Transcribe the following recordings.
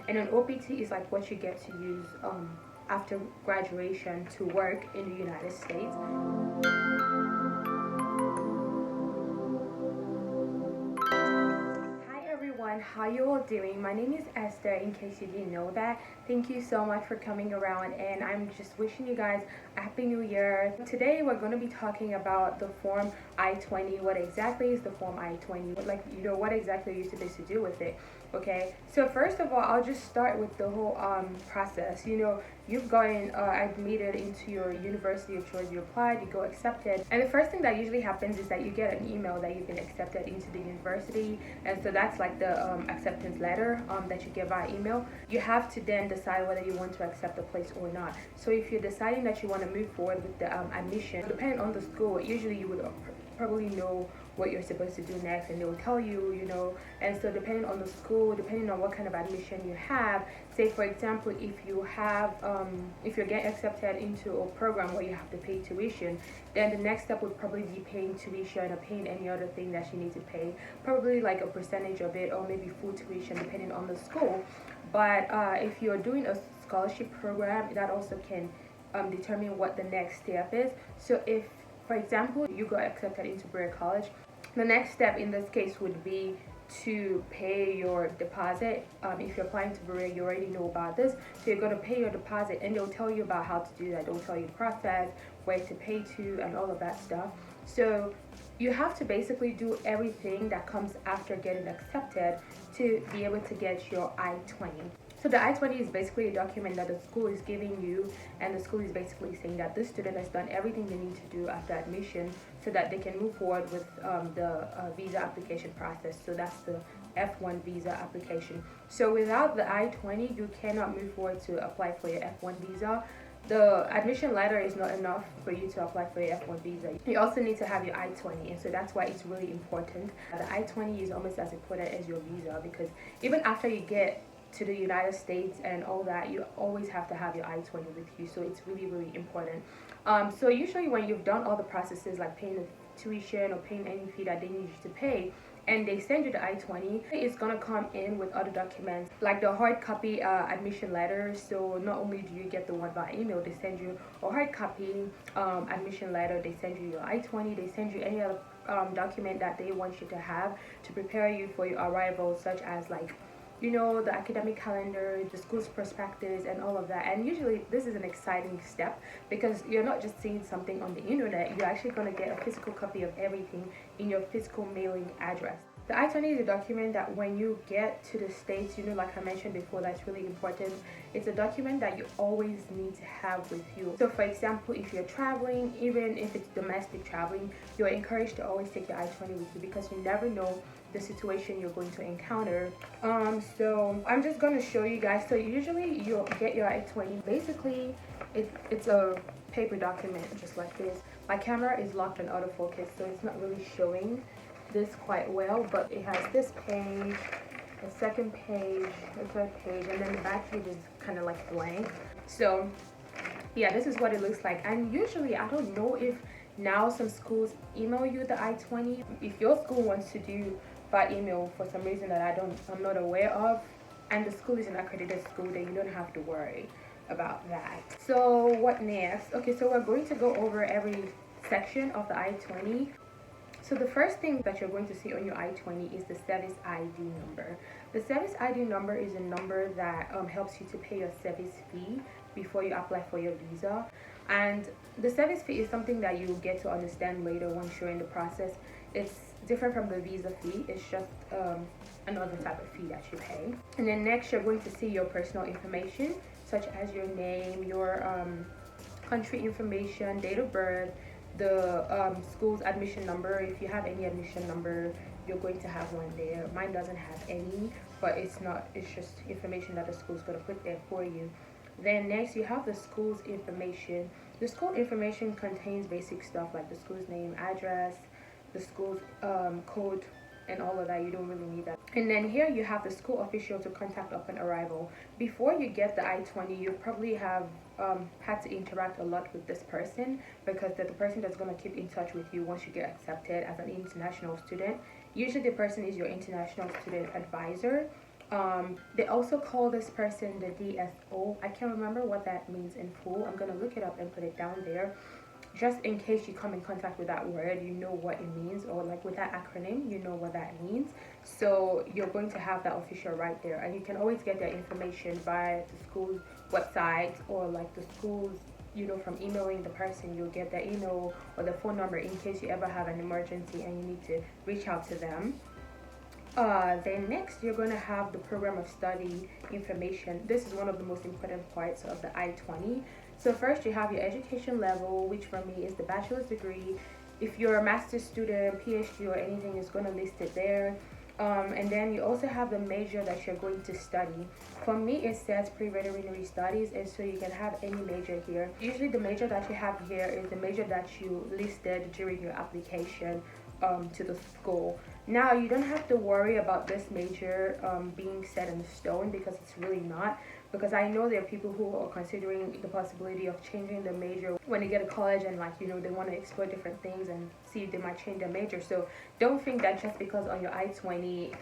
and an OPT is like what you get to use after graduation to work in the United States. How you all doing? My name is Esther, in case you didn't know that. Thank you so much for coming around, and I'm just wishing you guys a happy new year. Today we're going to be talking about the form I-20. What exactly is the form I-20? Like, you know, what exactly are you supposed to do with it? Okay, so first of all, I'll just start with the whole process. You know, you've gotten admitted into your university of choice, you applied, you go accepted, and the first thing that usually happens is that you get an email that you've been accepted into the university, and so that's like the acceptance letter that you get via email. You have to then decide whether you want to accept the place or not. So if you're deciding that you want to move forward with the admission, depending on the school, usually you would probably know what you're supposed to do next, and they will tell you, you know. And so depending on the school, depending on what kind of admission you have, say for example, if you have if you're getting accepted into a program where you have to pay tuition, then the next step would probably be paying tuition or paying any other thing that you need to pay, probably like a percentage of it, or maybe full tuition depending on the school. But if you're doing a scholarship program, that also can determine what the next step is. So if, for example, you got accepted into Berea College, the next step in this case would be to pay your deposit. If you're applying to Berea, you already know about this. So you're going to pay your deposit, and they'll tell you about how to do that. They'll tell you the process, where to pay to, and all of that stuff. So you have to basically do everything that comes after getting accepted to be able to get your I-20. So the I-20 is basically a document that the school is giving you, and the school is basically saying that this student has done everything they need to do after admission so that they can move forward with the visa application process. So that's the F-1 visa application. So without the I-20, you cannot move forward to apply for your F-1 visa. The admission letter is not enough for you to apply for your F-1 visa. You also need to have your I-20, and so that's why it's really important. The I-20 is almost as important as your visa, because even after you get to the United States and all that, you always have to have your I-20 with you. So it's really, really important. So usually when you've done all the processes like paying the tuition or paying any fee that they need you to pay, and they send you the I-20, it's gonna come in with other documents like the hard copy admission letter. So not only do you get the one by email, they send you a hard copy admission letter, they send you your I-20, they send you any other document that they want you to have to prepare you for your arrival, such as like, you know, the academic calendar, the school's prospectus, and all of that. And usually this is an exciting step because you're not just seeing something on the internet, you're actually going to get a physical copy of everything in your physical mailing address. The I-20 is a document that when you get to the States, you know, like I mentioned before, that's really important. It's a document that you always need to have with you. So for example, if you're traveling, even if it's domestic traveling, you're encouraged to always take your I-20 with you because you never know the situation you're going to encounter. So I'm just going to show you guys. So usually you'll get your I-20. Basically, it's a paper document just like this. My camera is locked on autofocus, so it's not really showing this quite well, but it has this page, a second page, a third page, and then the back page is kind of like blank. So yeah, this is what it looks like. And usually, I don't know if now some schools email you the I-20. If your school wants to do by email for some reason that I'm not aware of, and the school is an accredited school, then you don't have to worry about that. So what next? Okay, so we're going to go over every section of the I-20. So the first thing that you're going to see on your I-20 is the service ID number. The service ID number is a number that helps you to pay your service fee before you apply for your visa. And the service fee is something that you get to understand later once you're in the process. It's different from the visa fee. It's just another type of fee that you pay. And then next, you're going to see your personal information, such as your name, your country information, date of birth, the school's admission number. If you have any admission number, you're going to have one there. Mine doesn't have any, but it's just information that the school's going to put there for you. Then next, you have the school's information. The school information contains basic stuff like the school's name, address, the school's code, and all of that. You don't really need that. And then here you have the school official to contact upon arrival. Before you get the I-20, you probably have had to interact a lot with this person, because they're the person that's going to keep in touch with you once you get accepted as an international student. Usually the person is your international student advisor, They also call this person the DSO. I can't remember what that means in full. I'm gonna look it up and put it down there, just in case you come in contact with that word, you know what it means, or like with that acronym, you know what that means. So you're going to have that official right there, and you can always get that information by the school's website, or like the school's, from emailing the person. You'll get their email or the phone number in case you ever have an emergency and you need to reach out to them. Then next, you're going to have the program of study information. This is one of the most important parts of the I-20. So first, you have your education level, which for me is the bachelor's degree. If you're a master's student, PhD, or anything, it's going to list it there. And then you also have the major that you're going to study. For me, it says pre-veterinary studies, and so you can have any major here. Usually the major that you have here is the major that you listed during your application to the school. Now, you don't have to worry about this major being set in stone, because it's really not. Because I know there are people who are considering the possibility of changing the major when they get to college, and they want to explore different things and see if they might change their major. So don't think that just because on your I-20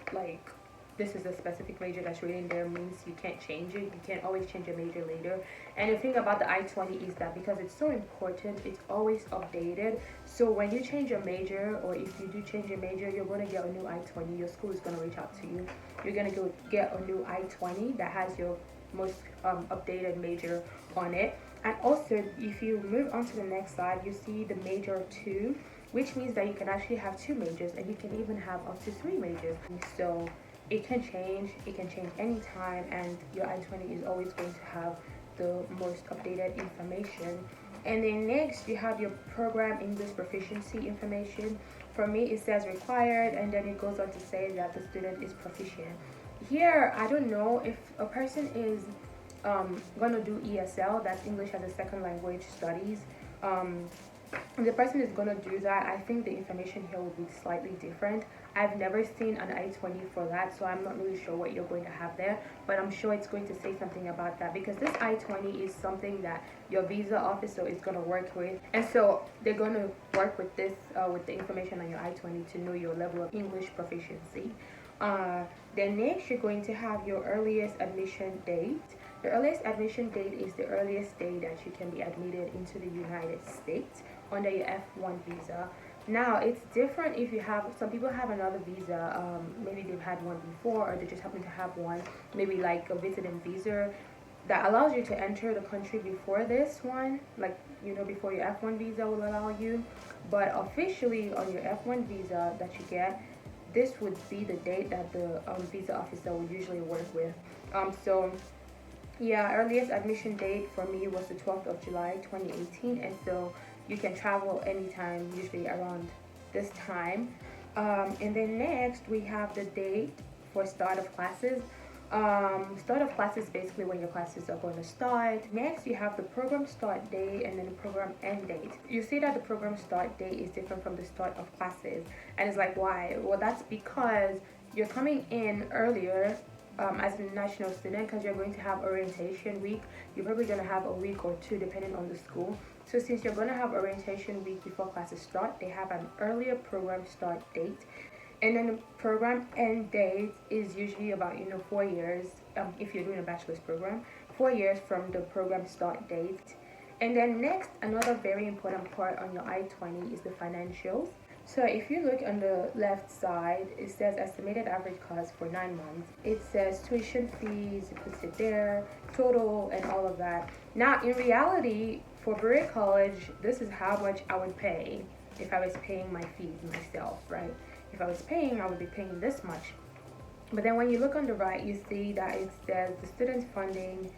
this is a specific major that's written there means you can't change it. You can always change your major later. And the thing about the I-20 is that because it's so important, it's always updated. So when you change your major, or if you do change your major, you're going to get a new I-20. Your school is going to reach out to you. You're going to go get a new I-20 that has your most updated major on it. And also, if you move on to the next slide, you see the major 2, which means that you can actually have 2 majors, and you can even have up to 3 majors. So it can change anytime, and your I-20 is always going to have the most updated information. And then next, you have your program English proficiency information. For me, it says required, and then it goes on to say that the student is proficient. Here, I don't know if a person is going to do ESL, that's English as a Second Language Studies. If the person is going to do that, I think the information here will be slightly different. I've never seen an I-20 for that, so I'm not really sure what you're going to have there, but I'm sure it's going to say something about that, because this I-20 is something that your visa officer is going to work with, and so they're going to work with this, with the information on your I-20 to know your level of English proficiency. Then next, you're going to have your earliest admission date. The earliest admission date is the earliest day that you can be admitted into the United States under your F-1 visa. Now, it's different if you have, some people have another visa, maybe they've had one before, or they just happen to have one, maybe like a visiting visa that allows you to enter the country before this one, before your F-1 visa will allow you. But officially on your F-1 visa that you get, this would be the date that the visa officer would usually work with. Earliest admission date for me was the 12th of July 2018, and so you can travel anytime, usually around this time. And then next, we have the date for start of classes. Start of classes basically when your classes are going to start. Next, you have the program start date and then the program end date. You see that the program start date is different from the start of classes, and it's like, why? Well, that's because you're coming in earlier as an international student, because you're going to have orientation week. You're probably going to have a week or 2 depending on the school. So since you're going to have orientation week before classes start, they have an earlier program start date. And then the program end date is usually about 4 years, if you're doing a bachelor's program, 4 years from the program start date. And then next, another very important part on your I-20 is the financials. So if you look on the left side, it says estimated average cost for 9 months. It says tuition fees, it puts it there, total, and all of that. Now, in reality, for Berea College, this is how much I would pay if I was paying my fees myself, right? If I was paying, I would be paying this much. But then when you look on the right, you see that it says the student's funding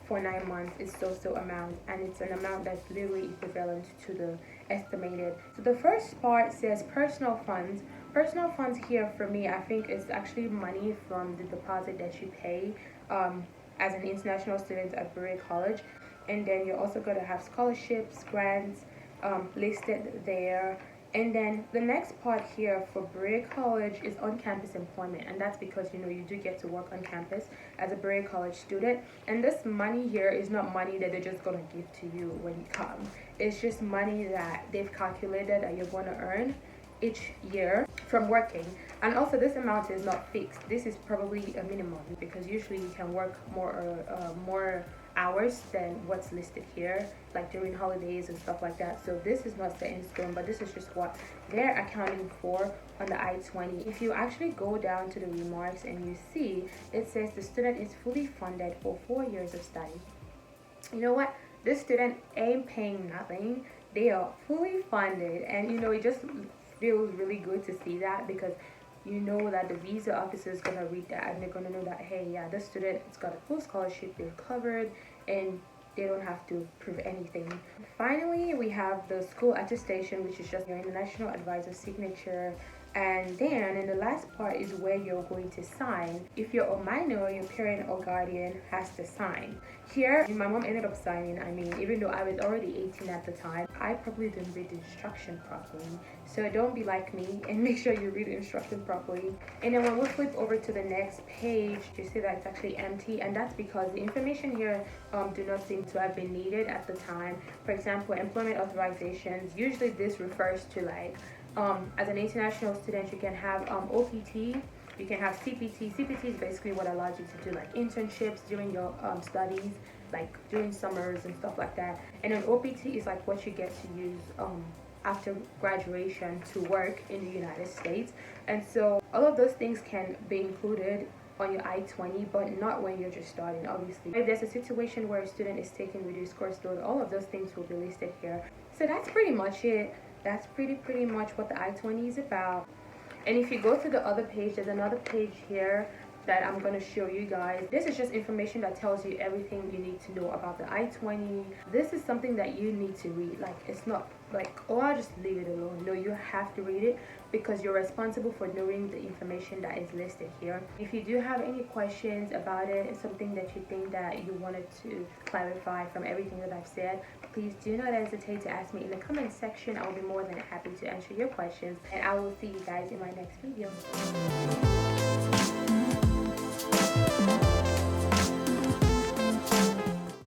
for 9 months is so amount, and it's an amount that's literally equivalent to the estimated. So the first part says personal funds. Personal funds here for me, I think, is actually money from the deposit that you pay as an international student at Berea College. And then you're also going to have scholarships, grants listed there. And then the next part here for Berea College is on-campus employment, and that's because you do get to work on campus as a Berea College student. And this money here is not money that they're just going to give to you when you come. It's just money that they've calculated that you're going to earn each year from working. And also this amount is not fixed. This is probably a minimum because usually you can work more hours than what's listed here, like during holidays and stuff like that. So this is not set in stone, but this is just what they're accounting for on the I-20. If you actually go down to the remarks and you see, it says the student is fully funded for 4 years of study. You know what? This student ain't paying nothing. They are fully funded, and it just feels really good to see that, because you know that the visa officer is gonna read that and they're gonna know that, hey, yeah, this student has got a full scholarship, they're covered, and they don't have to prove anything. Finally, we have the school attestation, which is just your international advisor's signature. And then in the last part is where you're going to sign. If you're a minor, your parent or guardian has to sign. Here, my mom ended up signing. I mean, even though I was already 18 at the time, I probably didn't read the instruction properly. So don't be like me and make sure you read the instruction properly. And then when we flip over to the next page, you see that it's actually empty, and that's because the information here do not seem to have been needed at the time. For example, employment authorizations. Usually this refers to like, as an international student, you can have OPT, you can have CPT. CPT is basically what allows you to do like internships during your studies, like during summers and stuff like that. And then OPT is like what you get to use after graduation to work in the United States. And so all of those things can be included on your I-20, but not when you're just starting, obviously. If there's a situation where a student is taking reduced course load, all of those things will be listed here. So that's pretty much it. That's pretty much what the I-20 is about. And if you go to the other page, there's another page here that I'm going to show you guys. This is just information that tells you everything you need to know about the I-20. This is something that you need to read. Like, it's not like, oh, I'll just leave it alone. No, you have to read it, because you're responsible for knowing the information that is listed here. If you do have any questions about it, and something that you think that you wanted to clarify from everything that I've said, please do not hesitate to ask me in the comment section. I'll be more than happy to answer your questions, and I will see you guys in my next video.